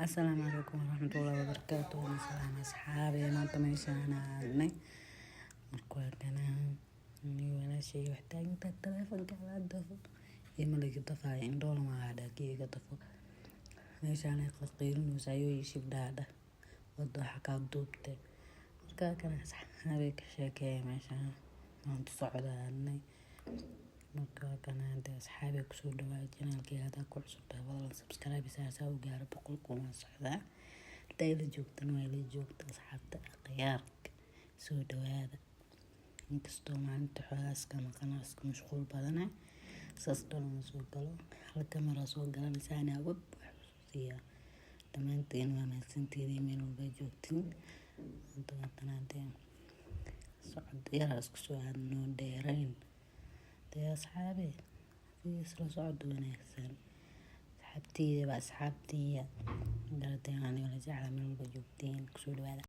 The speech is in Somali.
السلام عليكم ورحمة الله وبركاته. سلام أصحابي، maanta meeshaan aagnay markaa kana walaashay wax taaginta taleefanka la dafo ima laga dafay indhool ma aada kiiga dafo meeshaan ay qasqiirinayso ayuu shibdhaada wada waxa ka duubtay markaa kana asxaabi ka sheekay meeshaan maanta socdaanay markaa kana asxaabi ku soo dhawaad channelkii hada ku cusub fadlan subscribe saasa u gaar 100 kuma socda dayla joogtan way la joogta asxaabta khiyaarka soo dhawaada inkastoo maanta xogaaska maqanaaska mashquul badana saas doona soo galo hal kamera soo galanaysan awab xusuusiya dhamaanteen waa mahadsantihiin meel walba joogtiin inta socod yar isku soo aadno dheerayn asxaabi isla socod wanaagsan asxaabtiya garadeen aniga la jeclaa meel walba joogtiin ku soo dhawaada